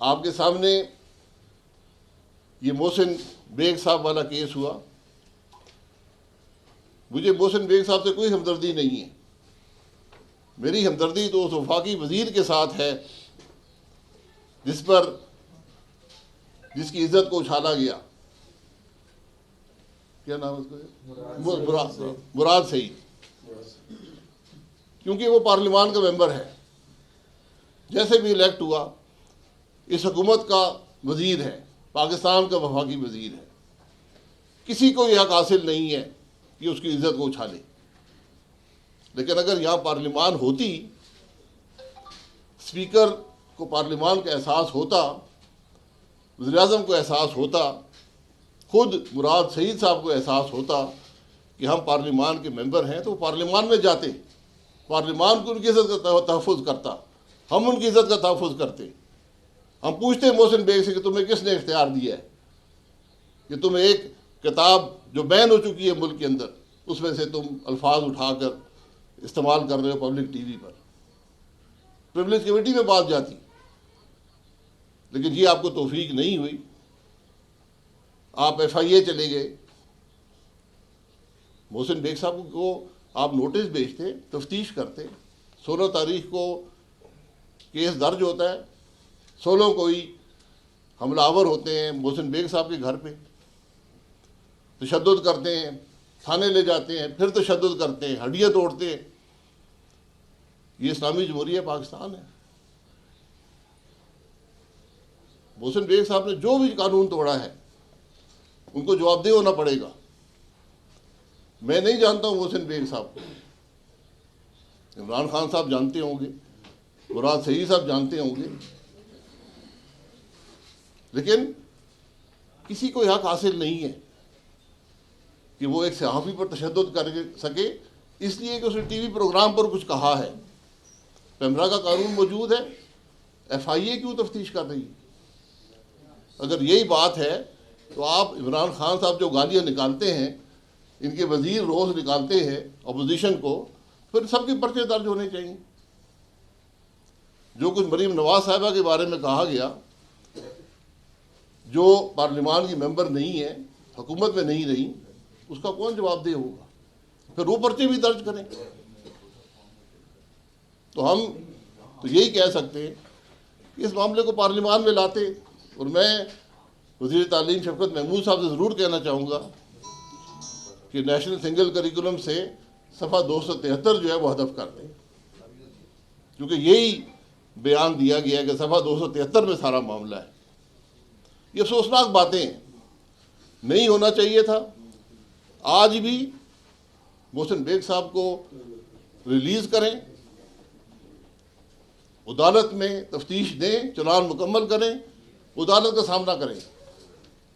आपके सामने ये मोहसिन बेग साहब वाला केस हुआ। मुझे मोहसिन बेग साहब से कोई हमदर्दी नहीं है। मेरी हमदर्दी तो उस वफाकी वजीर के साथ है जिसकी इज्जत को उछाला गया। क्या नाम है उसका? मुराद सईद। क्योंकि वो पार्लियामान का मेंबर है, जैसे भी इलेक्ट हुआ इस हुकूमत का वजीर है, पाकिस्तान का वफाकी वजीर है। किसी को यह हक हासिल नहीं है कि उसकी इज्जत को उछाले। लेकिन अगर यहाँ पार्लियामान होती, स्पीकर को पार्लियामान का एहसास होता, वज़ीर-ए-आज़म को एहसास होता, खुद मुराद सईद साहब को एहसास होता कि हम पार्लियामान के मेंबर हैं, तो पार्लियामान में जाते, पार्लियामान को उनकी इज्जत का तहफ़्फ़ुज़ करता, हम उनकी इज्जत का तहफ़्फ़ुज़ करते। हम पूछते मोहसिन बेग से कि तुम्हें किसने इख्तियार दिया है कि तुम्हें एक किताब जो बैन हो चुकी है मुल्क के अंदर, उसमें से तुम अल्फाज उठाकर इस्तेमाल कर रहे हो पब्लिक टीवी पर। प्रिविलेज कमेटी में बात जाती, लेकिन ये आपको तौफीक नहीं हुई। आप FIA चले गए। मोहसिन बेग साहब को आप नोटिस भेजते, तफ्तीश करते। 16 तारीख को केस दर्ज होता है, 16 को ही हमलावर होते हैं मोहसिन बेग साहब के घर पे, तशद्दुद करते हैं, थाने ले जाते हैं, फिर तशद्दुद करते हैं, हड्डियाँ तोड़ते हैं। ये इस्लामी जमहूरिया पाकिस्तान है। मोहसिन बेग साहब ने जो भी कानून तोड़ा है उनको जवाबदेह होना पड़ेगा। मैं नहीं जानता हूँ मोहसिन बेग साहब को, इमरान खान साहब जानते होंगे, मुराद सईद साहब जानते होंगे, लेकिन किसी को हक हासिल नहीं है कि वो एक सहाफ़ी पर तशद्दुद कर सके इसलिए कि उसने टीवी प्रोग्राम पर कुछ कहा है। पैमरा का कानून मौजूद है, FIA क्यों तफ्तीश कर रही है? अगर यही बात है तो आप इमरान खान साहब जो गालियाँ निकालते हैं, इनके वजीर रोज़ निकालते हैं अपोजिशन को, फिर सबके पर्चे दर्ज होने चाहिए। जो कुछ मरीम नवाज साहिबा के बारे में कहा गया, जो पार्लियामान की मेंबर नहीं है, हुकूमत में नहीं रही, उसका कौन जवाबदेह होगा? फिर वो पर्चे भी दर्ज करें। तो हम तो यही कह सकते हैं कि इस मामले को पार्लियामान में लाते। और मैं वज़ीर तालीम शफ़क़त महमूद साहब से ज़रूर कहना चाहूँगा कि नेशनल सिंगल करिकुलम से सफ़ा 273 जो है वो हदफ कर दें, क्योंकि यही बयान दिया गया है कि सफ़ा 273 में सारा मामला है। ये अफसोसनाक बातें हैं, नहीं होना चाहिए था। आज भी मोहसिन बेग साहब को रिलीज़ करें, अदालत में तफ्तीश दें, चालान मुकम्मल करें, अदालत का सामना करें।